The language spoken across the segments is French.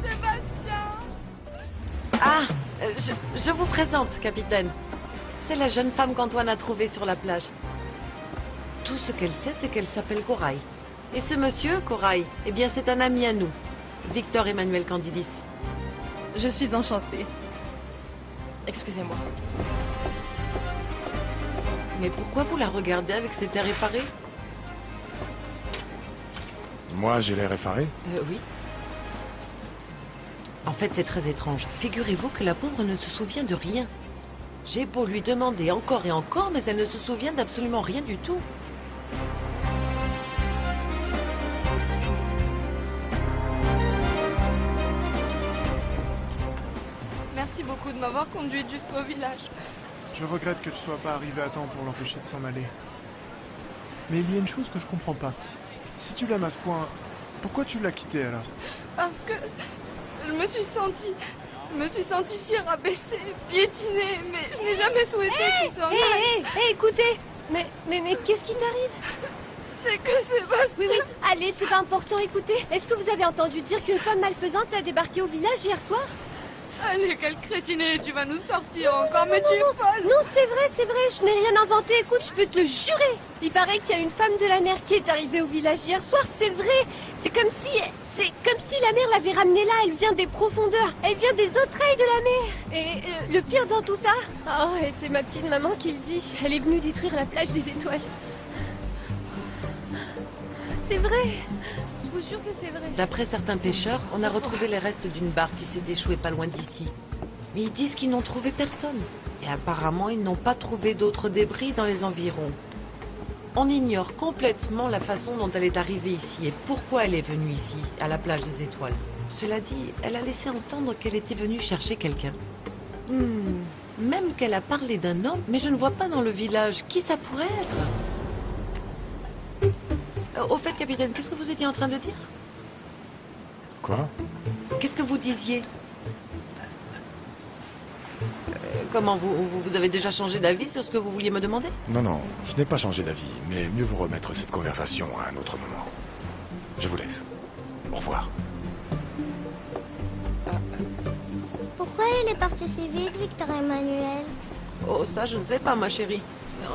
Sébastien! Ah, je vous présente, capitaine. C'est la jeune femme qu'Antoine a trouvée sur la plage. Tout ce qu'elle sait, c'est qu'elle s'appelle Corail. Et ce monsieur, Corail, eh bien c'est un ami à nous, Victor Emmanuel Candidis. Je suis enchantée. Excusez-moi. Mais pourquoi vous la regardez avec cet air effaré? Moi, j'ai l'air effaré? Oui. En fait, c'est très étrange. Figurez-vous que la pauvre ne se souvient de rien. J'ai beau lui demander encore et encore, mais elle ne se souvient d'absolument rien du tout. Merci beaucoup de m'avoir conduite jusqu'au village. Je regrette que tu sois pas arrivé à temps pour l'empêcher de s'en aller. Mais il y a une chose que je comprends pas. Si tu l'aimes à ce point, pourquoi tu l'as quitté alors? Parce que je me suis sentie si rabaissée, piétinée, mais je n'ai jamais souhaité qu'il s'en aille. Écoutez. Mais qu'est-ce qui t'arrive? C'est que Sébastien... Oui, allez, c'est pas important, écoutez. Est-ce que vous avez entendu dire qu'une femme malfaisante a débarqué au village hier soir? Allez, quelle crétinée, tu vas nous sortir encore, mais tu es folle. Non, c'est vrai, je n'ai rien inventé. Écoute, je peux te le jurer. Il paraît qu'il y a une femme de la mer qui est arrivée au village hier soir, c'est vrai. C'est comme si la mer l'avait ramenée là. Elle vient des profondeurs, elle vient des entrailles de la mer. Et le pire dans tout ça, et c'est ma petite maman qui le dit. Elle est venue détruire la plage des étoiles. C'est vrai. Je vous jure que c'est vrai. D'après certains pêcheurs, on a retrouvé les restes d'une barque qui s'est échouée pas loin d'ici. Mais ils disent qu'ils n'ont trouvé personne. Et apparemment, ils n'ont pas trouvé d'autres débris dans les environs. On ignore complètement la façon dont elle est arrivée ici et pourquoi elle est venue ici, à la plage des étoiles. Cela dit, elle a laissé entendre qu'elle était venue chercher quelqu'un. Même qu'elle a parlé d'un homme, mais je ne vois pas dans le village qui ça pourrait être. Au fait, capitaine, qu'est-ce que vous étiez en train de dire? Quoi? Qu'est-ce que vous disiez? Comment, vous avez déjà changé d'avis sur ce que vous vouliez me demander? Non, je n'ai pas changé d'avis, mais mieux vous remettre cette conversation à un autre moment. Je vous laisse. Au revoir. Pourquoi il est parti si vite, Victor Emmanuel? Oh, ça, je ne sais pas, ma chérie.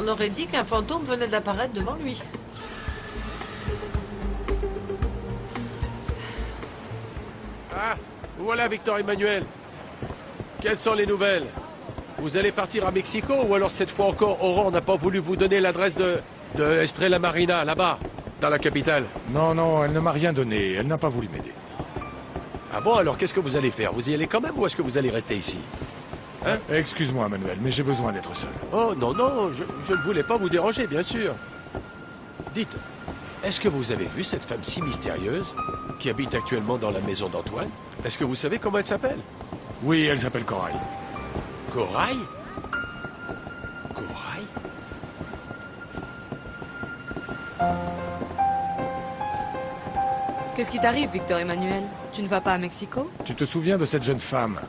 On aurait dit qu'un fantôme venait d'apparaître devant lui. Ah, voilà Victor Emmanuel. Quelles sont les nouvelles? Vous allez partir à Mexico ou alors cette fois encore Aurore n'a pas voulu vous donner l'adresse de Estrella Marina, là-bas, dans la capitale? Non, elle ne m'a rien donné. Elle n'a pas voulu m'aider. Ah bon, alors qu'est-ce que vous allez faire? Vous y allez quand même ou est-ce que vous allez rester ici? Hein? Excuse-moi, Manuel, mais j'ai besoin d'être seul. Oh, non, je ne voulais pas vous déranger, bien sûr. Dites, est-ce que vous avez vu cette femme si mystérieuse qui habite actuellement dans la maison d'Antoine? Est-ce que vous savez comment elle s'appelle? Oui, elle s'appelle Corail. Corail? Corail? Qu'est-ce qui t'arrive, Victor Emmanuel? Tu ne vas pas à Mexico? Tu te souviens de cette jeune femme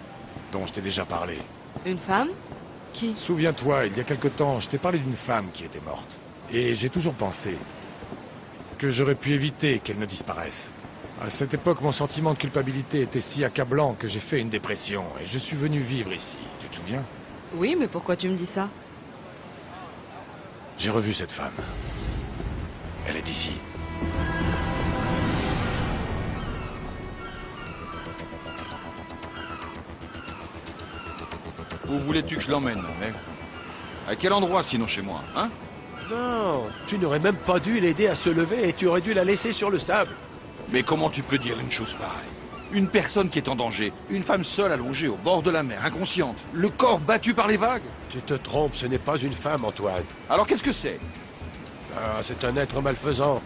dont je t'ai déjà parlé? Une femme? Qui? Souviens-toi, il y a quelque temps, je t'ai parlé d'une femme qui était morte. Et j'ai toujours pensé que j'aurais pu éviter qu'elle ne disparaisse. À cette époque, mon sentiment de culpabilité était si accablant que j'ai fait une dépression et je suis venu vivre ici. Tu te souviens? Oui, mais pourquoi tu me dis ça? J'ai revu cette femme. Elle est ici. Où voulais-tu que je l'emmène, mec? À quel endroit sinon chez moi, hein? Non, tu n'aurais même pas dû l'aider à se lever et tu aurais dû la laisser sur le sable. Mais comment tu peux dire une chose pareille? Une personne qui est en danger, une femme seule allongée au bord de la mer, inconsciente, le corps battu par les vagues? Tu te trompes, ce n'est pas une femme, Antoine. Alors qu'est-ce que c'est? Ah, c'est un être malfaisant.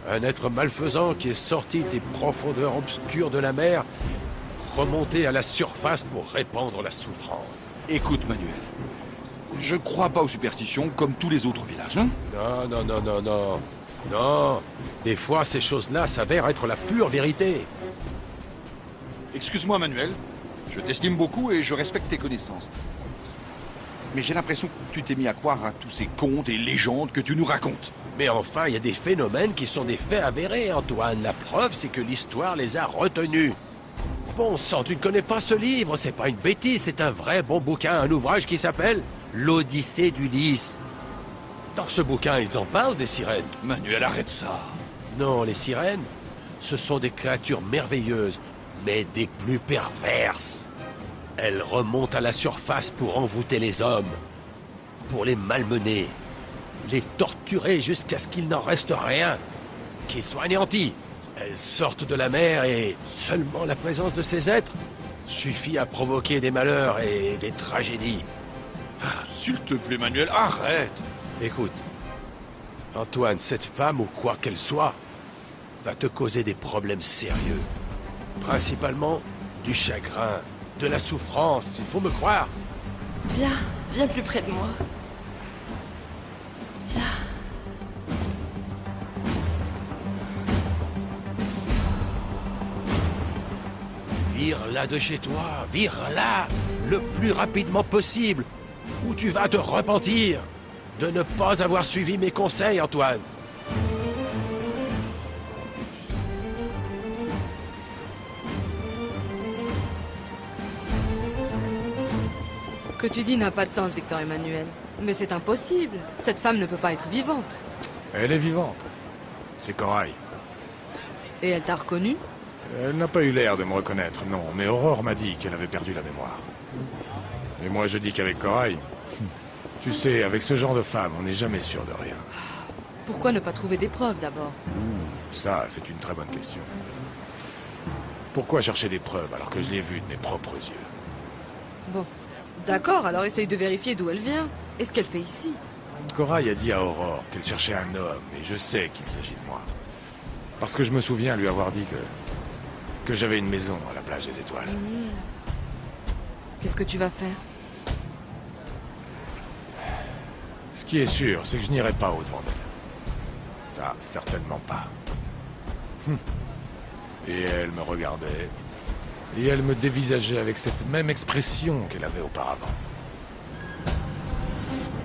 Un être malfaisant qui est sorti des profondeurs obscures de la mer, remonté à la surface pour répandre la souffrance. Écoute, Manuel, je crois pas aux superstitions comme tous les autres villages, hein? Non. Non, des fois, ces choses-là s'avèrent être la pure vérité. Excuse-moi, Manuel. Je t'estime beaucoup et je respecte tes connaissances. Mais j'ai l'impression que tu t'es mis à croire à tous ces contes et légendes que tu nous racontes. Mais enfin, il y a des phénomènes qui sont des faits avérés, Antoine. La preuve, c'est que l'histoire les a retenus. Bon sang, tu ne connais pas ce livre, c'est pas une bêtise, c'est un vrai bon bouquin, un ouvrage qui s'appelle L'Odyssée d'Ulysse. Dans ce bouquin, ils en parlent des sirènes. Manuel, arrête ça. Non, les sirènes, ce sont des créatures merveilleuses, mais des plus perverses. Elles remontent à la surface pour envoûter les hommes, pour les malmener, les torturer jusqu'à ce qu'il n'en reste rien, qu'ils soient anéantis. Elles sortent de la mer et seulement la présence de ces êtres suffit à provoquer des malheurs et des tragédies. S'il te plaît, Manuel, arrête. Écoute, Antoine, cette femme, ou quoi qu'elle soit, va te causer des problèmes sérieux. Principalement du chagrin, de la souffrance, il faut me croire. Viens plus près de moi. Viens. Vire-la de chez toi, vire-la le plus rapidement possible, ou tu vas te repentir de ne pas avoir suivi mes conseils, Antoine. Ce que tu dis n'a pas de sens, Victor Emmanuel. Mais c'est impossible. Cette femme ne peut pas être vivante. Elle est vivante. C'est Corail. Et elle t'a reconnu? Elle n'a pas eu l'air de me reconnaître, non, mais Aurore m'a dit qu'elle avait perdu la mémoire. Et moi je dis qu'avec Corail, tu sais, avec ce genre de femme, on n'est jamais sûr de rien. Pourquoi ne pas trouver des preuves d'abord? Ça, c'est une très bonne question. Pourquoi chercher des preuves alors que je l'ai vue de mes propres yeux? Bon. D'accord, alors essaye de vérifier d'où elle vient. Et ce qu'elle fait ici. Corail a dit à Aurore qu'elle cherchait un homme, et je sais qu'il s'agit de moi. Parce que je me souviens lui avoir dit que j'avais une maison à la plage des Étoiles. Qu'est-ce que tu vas faire? Ce qui est sûr, c'est que je n'irai pas au-devant d'elle. Ça, certainement pas. Et elle me regardait, et elle me dévisageait avec cette même expression qu'elle avait auparavant.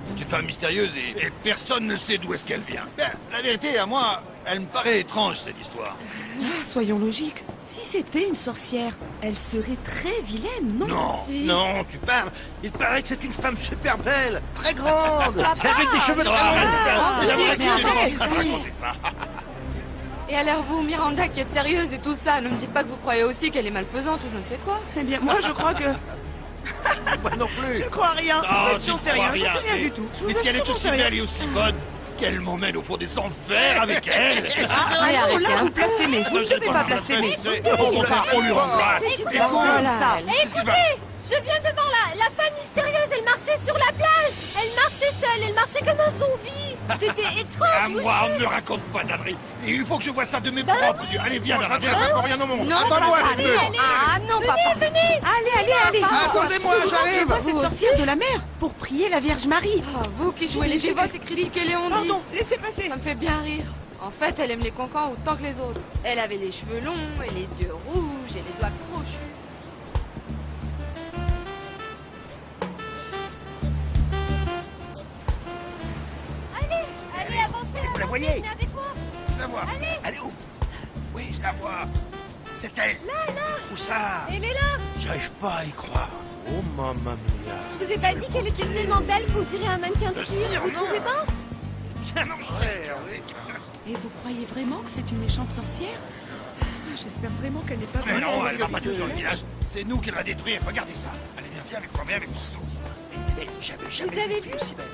C'est une femme mystérieuse et personne ne sait d'où est-ce qu'elle vient. Ben, la vérité, à moi, elle me paraît étrange, cette histoire. Ah, soyons logiques. Si c'était une sorcière, elle serait très vilaine, non? Non, Si. non, tu parles. Il paraît que c'est une femme super belle, très grande, avec des cheveux noirs. Et alors vous, Miranda, qui êtes sérieuse et tout ça, ne me dites pas que vous croyez aussi qu'elle est malfaisante ou je ne sais quoi. Eh bien, moi, je crois que... Moi non plus. Je crois rien. Non, J'en sais rien. Je sais rien du tout. Je vous Mais si elle est assure, j'en aussi sais rien. belle et aussi bonne, qu'elle m'emmène au fond des enfers avec elle. Ah non, arrêtez là, un vous peu. blasphémez. Vous ne devez pas blasphémer. On lui remplace. Écoutez, Écoute, ça. qu'est-ce qui va? Je viens de voir la femme mystérieuse, elle marchait sur la plage. Elle marchait seule, elle marchait comme un zombie. C'était étrange, À je vous moi, on jure. ne me raconte pas d'adresse. Et il faut que je vois ça de mes propres yeux. Allez, viens, ne raconte ça pour rien au monde. Non, Attends-moi, papa, les deux. allez. Ah non, papa. Allez. Attendez-moi, Je j'arrive. vois cette Vous sorcière de la mer pour prier la Vierge Marie. Ah, vous qui jouez les dévotes et critiquez les ondits. Pardon, laissez passer. Ça me fait bien rire. En fait, elle aime les cancans autant que les autres. Elle avait les cheveux longs et les yeux rouges et les doigts crochus. Allez, avancez, Vous la voyez? venez avec moi. Je la vois. Elle est où? Oui, je la vois. C'est elle. Là. Où ça? Elle est là. J'arrive pas à y croire. Oh, mamma mia. Je vous ai pas dit qu'elle était tellement belle qu'on dirait un mannequin de cire, vous trouvez pas? Bien en chair, oui. Et vous croyez vraiment que c'est une méchante sorcière? Ah, j'espère vraiment qu'elle n'est pas... Mais vraiment non, elle va pas de tuer le village. C'est nous qui la détruire. Regardez ça. Allez, viens avec moi, viens avec moi. Mais j'avais Vous jamais avez vu vu? aussi belle.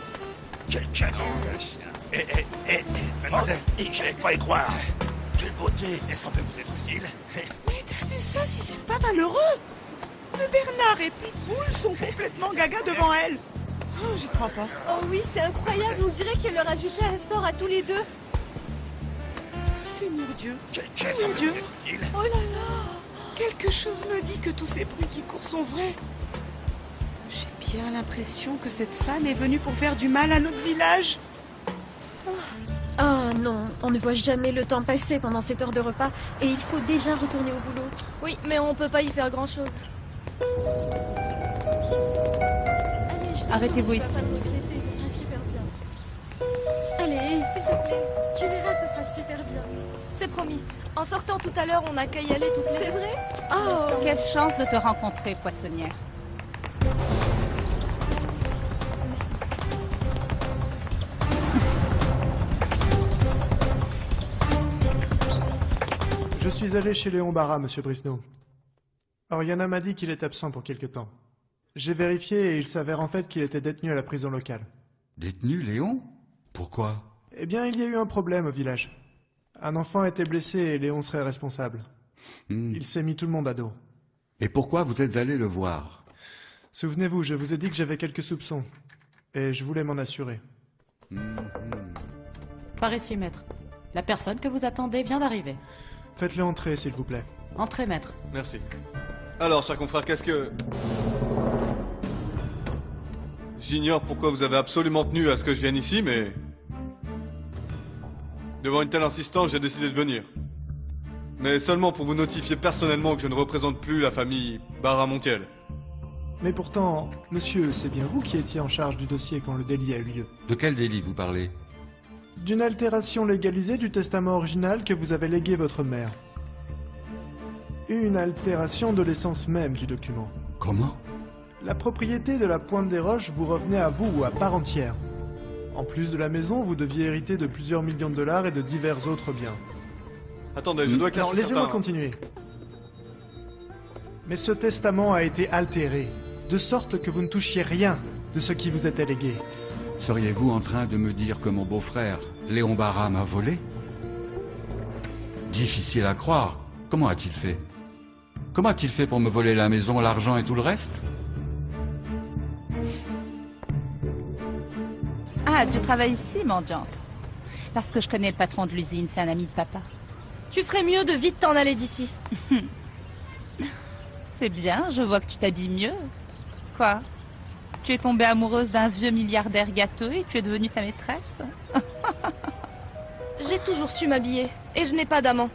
Quel canon. Mademoiselle, j'arrive pas à y croire. Quelle beauté. Est-ce qu'on peut vous être utile? Mais t'as vu ça, si c'est pas malheureux? Le Bernard et Pitbull sont complètement gaga devant elle. Oh, j'y crois pas. Oh oui, c'est incroyable, on dirait qu'elle leur ajoutait un sort à tous les deux. Seigneur Dieu, Est-ce qu'on Seigneur peut Dieu, vous être utile? Oh là là. quelque chose me dit que tous ces bruits qui courent sont vrais. J'ai bien l'impression que cette femme est venue pour faire du mal à notre village. Ah non, on ne voit jamais le temps passer pendant cette heure de repas et il faut déjà retourner au boulot. Oui, mais on peut pas y faire grand-chose. Allez, je te Arrêtez-vous jure, tu vas ici. pas le regretter, ce sera super bien. Allez, s'il te plaît. Tu verras, ce sera super bien. C'est promis. En sortant tout à l'heure, on n'a qu'à y aller toutes les deux. C'est vrai? Quelle chance de te rencontrer, poissonnière. Je suis allé chez Léon Barra, monsieur Brisno. Oriana m'a dit qu'il est absent pour quelque temps. J'ai vérifié et il s'avère en fait qu'il était détenu à la prison locale. Détenu, Léon? Pourquoi? Eh bien, il y a eu un problème au village. Un enfant était blessé et Léon serait responsable. Il s'est mis tout le monde à dos. Et pourquoi vous êtes allé le voir? Souvenez-vous, je vous ai dit que j'avais quelques soupçons. Et je voulais m'en assurer. Par ici, maître. La personne que vous attendez vient d'arriver. Faites-le entrer, s'il vous plaît. Entrez, maître. Merci. Alors, cher confrère, qu'est-ce que... J'ignore pourquoi vous avez absolument tenu à ce que je vienne ici, mais... Devant une telle insistance, j'ai décidé de venir. Mais seulement pour vous notifier personnellement que je ne représente plus la famille Barra-Montiel. Mais pourtant, monsieur, c'est bien vous qui étiez en charge du dossier quand le délit a eu lieu. De quel délit vous parlez? D'une altération légalisée du testament original que vous avez légué votre mère. Une altération de l'essence même du document. Comment? La propriété de la Pointe des Roches vous revenait à vous à part entière. En plus de la maison, vous deviez hériter de plusieurs millions de dollars et de divers autres biens. Attendez, je dois classer Alors, laissez-moi certains... continuer. Mais ce testament a été altéré, de sorte que vous ne touchiez rien de ce qui vous était légué. Seriez-vous en train de me dire que mon beau-frère, Léon Barra, m'a volé? Difficile à croire. Comment a-t-il fait? Comment a-t-il fait pour me voler la maison, l'argent et tout le reste? Ah, tu travailles ici, mendiante? Parce que je connais le patron de l'usine, c'est un ami de papa. Tu ferais mieux de vite t'en aller d'ici. C'est bien, je vois que tu t'habilles mieux. Quoi? Tu es tombée amoureuse d'un vieux milliardaire gâteux et tu es devenue sa maîtresse? J'ai toujours su m'habiller, et je n'ai pas d'amant.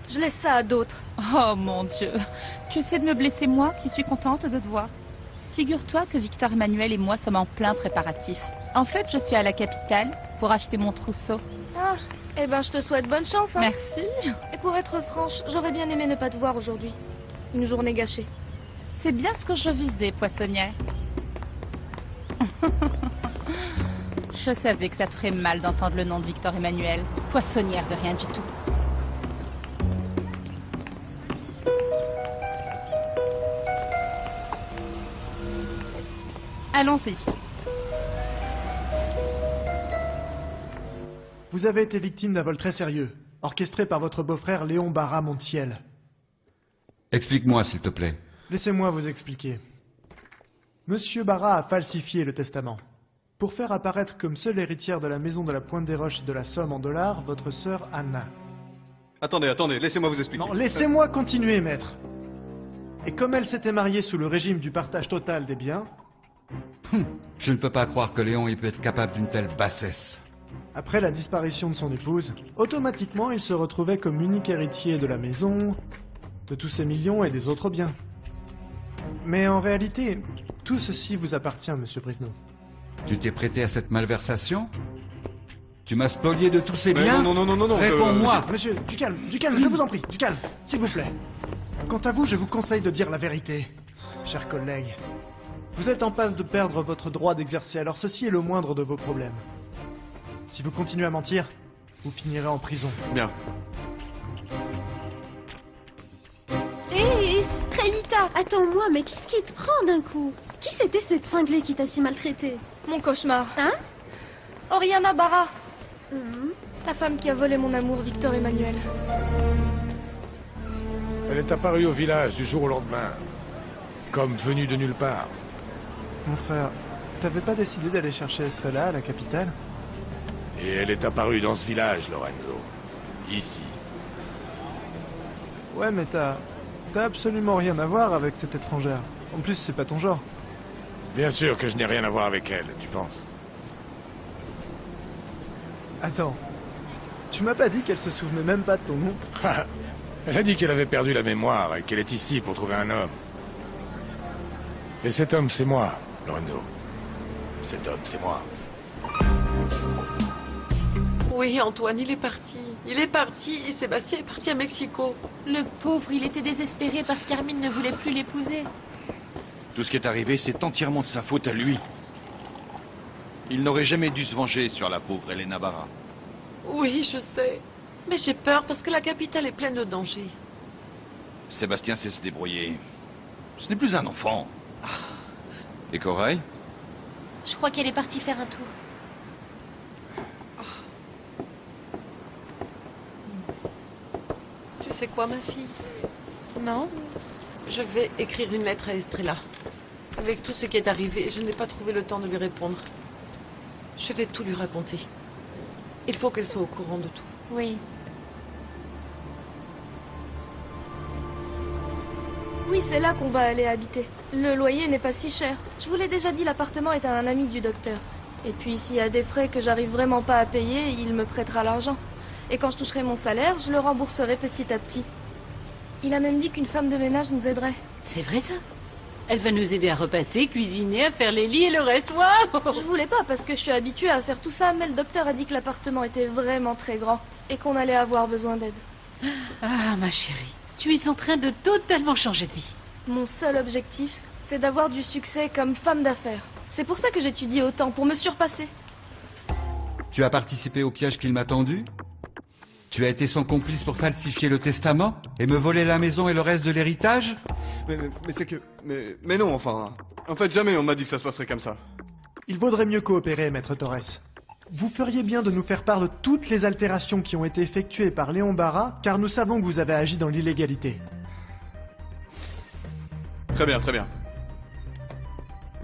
Je laisse ça à d'autres. Oh mon Dieu, tu essaies de me blesser moi qui suis contente de te voir. Figure-toi que Victor Emmanuel et moi sommes en plein préparatif. En fait, je suis à la capitale pour acheter mon trousseau. Ah, eh ben je te souhaite bonne chance. Hein. Merci. Et pour être franche, j'aurais bien aimé ne pas te voir aujourd'hui. Une journée gâchée. C'est bien ce que je visais, poissonnière. Je savais que ça te ferait mal d'entendre le nom de Victor Emmanuel. Poissonnière de rien du tout. Allons-y. Vous avez été victime d'un vol très sérieux, orchestré par votre beau-frère Léon Barra-Montiel. Explique-moi, s'il te plaît. Laissez-moi vous expliquer. Monsieur Barra a falsifié le testament pour faire apparaître comme seule héritière de la maison de la Pointe des Roches et de la somme en dollars votre sœur Anna. Attendez, laissez-moi vous expliquer. Non, laissez-moi continuer, maître. Et comme elle s'était mariée sous le régime du partage total des biens... Je ne peux pas croire que Léon ait pu être capable d'une telle bassesse. Après la disparition de son épouse, automatiquement il se retrouvait comme unique héritier de la maison, de tous ses millions et des autres biens. Mais en réalité, tout ceci vous appartient, monsieur Brisno. Tu t'es prêté à cette malversation? Tu m'as spolié de tous ces biens? Non, Réponds-moi. Monsieur, du calme, je vous en prie, du calme, s'il vous plaît. Quant à vous, je vous conseille de dire la vérité, chers collègues. Vous êtes en passe de perdre votre droit d'exercer, alors ceci est le moindre de vos problèmes. Si vous continuez à mentir, vous finirez en prison. Bien. Hé, Strelita, attends-moi, mais qu'est-ce qui te prend d'un coup? Qui c'était cette cinglée qui t'a si maltraité? Mon cauchemar. Hein? Oriana Barra. Ta femme qui a volé mon amour, Victor Emmanuel. Elle est apparue au village du jour au lendemain, comme venue de nulle part. Mon frère, t'avais pas décidé d'aller chercher Estrella à la capitale? Et elle est apparue dans ce village, Lorenzo. Ici. Ouais, mais t'as absolument rien à voir avec cette étrangère. En plus, c'est pas ton genre. Bien sûr que je n'ai rien à voir avec elle, tu penses? Attends. Tu m'as pas dit qu'elle se souvenait même pas de ton nom? Elle a dit qu'elle avait perdu la mémoire et qu'elle est ici pour trouver un homme. Et cet homme, c'est moi, Lorenzo. Cet homme, c'est moi. Oui, Antoine, il est parti. Il est parti, Sébastien est parti à Mexico. Le pauvre, il était désespéré parce qu'Hermine ne voulait plus l'épouser. Tout ce qui est arrivé, c'est entièrement de sa faute à lui. Il n'aurait jamais dû se venger sur la pauvre Elena Barra. Oui, je sais. Mais j'ai peur parce que la capitale est pleine de dangers. Sébastien sait se débrouiller. Ce n'est plus un enfant. Et Corail? Je crois qu'elle est partie faire un tour. Tu sais quoi, ma fille? Non? Je vais écrire une lettre à Estrella. Avec tout ce qui est arrivé, je n'ai pas trouvé le temps de lui répondre. Je vais tout lui raconter. Il faut qu'elle soit au courant de tout. Oui. Oui, c'est là qu'on va aller habiter. Le loyer n'est pas si cher. Je vous l'ai déjà dit, l'appartement est à un ami du docteur. Et puis, s'il y a des frais que j'arrive vraiment pas à payer, il me prêtera l'argent. Et quand je toucherai mon salaire, je le rembourserai petit à petit. Il a même dit qu'une femme de ménage nous aiderait. C'est vrai ça? Elle va nous aider à repasser, cuisiner, à faire les lits et le reste. Waouh! Je voulais pas parce que je suis habituée à faire tout ça, mais le docteur a dit que l'appartement était vraiment très grand et qu'on allait avoir besoin d'aide. Ah, ma chérie, tu es en train de totalement changer de vie. Mon seul objectif, c'est d'avoir du succès comme femme d'affaires. C'est pour ça que j'étudie autant, pour me surpasser. Tu as participé au piège qu'il m'a tendu? Tu as été son complice pour falsifier le testament et me voler la maison et le reste de l'héritage? Mais c'est que... Mais non, enfin... En fait, jamais on m'a dit que ça se passerait comme ça. Il vaudrait mieux coopérer, maître Torres. Vous feriez bien de nous faire part de toutes les altérations qui ont été effectuées par Léon Barra, car nous savons que vous avez agi dans l'illégalité. Très bien, très bien.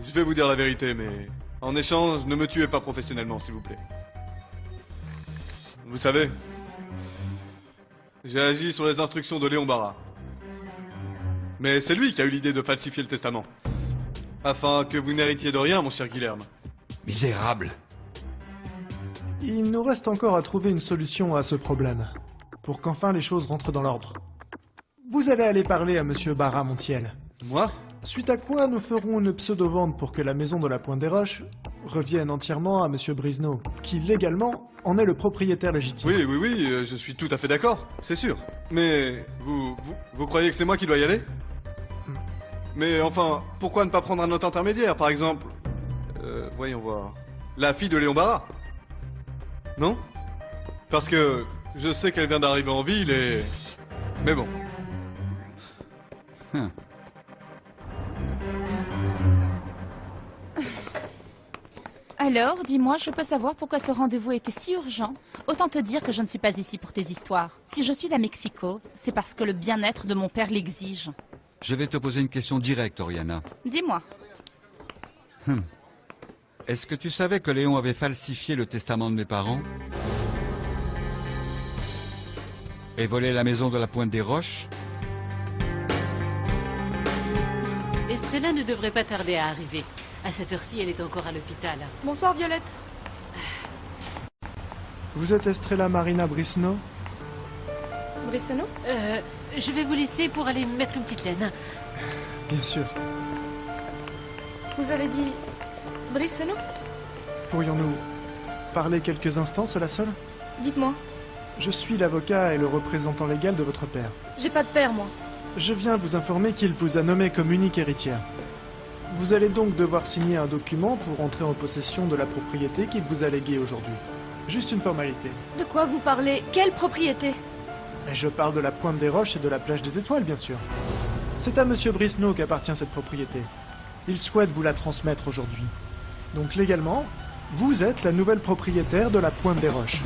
Je vais vous dire la vérité, mais... En échange, ne me tuez pas professionnellement, s'il vous plaît. Vous savez... J'ai agi sur les instructions de Léon Barra. Mais c'est lui qui a eu l'idée de falsifier le testament. Afin que vous n'héritiez de rien, mon cher Guilherme. Misérable. Il nous reste encore à trouver une solution à ce problème, pour qu'enfin les choses rentrent dans l'ordre. Vous allez aller parler à monsieur Barra Montiel. Moi? Suite à quoi nous ferons une pseudo-vente pour que la maison de la Pointe des Roches revienne entièrement à monsieur Brisneau, qui légalement en est le propriétaire légitime. Oui, je suis tout à fait d'accord, c'est sûr. Mais vous croyez que c'est moi qui dois y aller? Mais enfin, pourquoi ne pas prendre un autre intermédiaire, par exemple... voyons voir... La fille de Léon Barra? Non? Parce que je sais qu'elle vient d'arriver en ville et... Mais bon. Alors, dis-moi, je peux savoir pourquoi ce rendez-vous était si urgent? Autant te dire que je ne suis pas ici pour tes histoires. Si je suis à Mexico, c'est parce que le bien-être de mon père l'exige. Je vais te poser une question directe, Oriana. Dis-moi. Est-ce que tu savais que Léon avait falsifié le testament de mes parents? Et volé la maison de la Pointe des Roches? Estrella ne devrait pas tarder à arriver. À cette heure-ci, elle est encore à l'hôpital. Bonsoir, Violette. Vous êtes Estrella Marina Brisneau? Brisneau? Je vais vous laisser pour aller mettre une petite laine. Bien sûr. Vous avez dit... Brisneau? Pourrions-nous parler quelques instants, cela seul? Dites-moi. Je suis l'avocat et le représentant légal de votre père. J'ai pas de père, moi. Je viens vous informer qu'il vous a nommé comme unique héritière. Vous allez donc devoir signer un document pour entrer en possession de la propriété qu'il vous a léguée aujourd'hui. Juste une formalité. De quoi vous parlez? Quelle propriété? Mais je parle de la Pointe des Roches et de la Plage des Étoiles, bien sûr. C'est à monsieur Brisneau qu'appartient cette propriété. Il souhaite vous la transmettre aujourd'hui. Donc légalement, vous êtes la nouvelle propriétaire de la Pointe des Roches.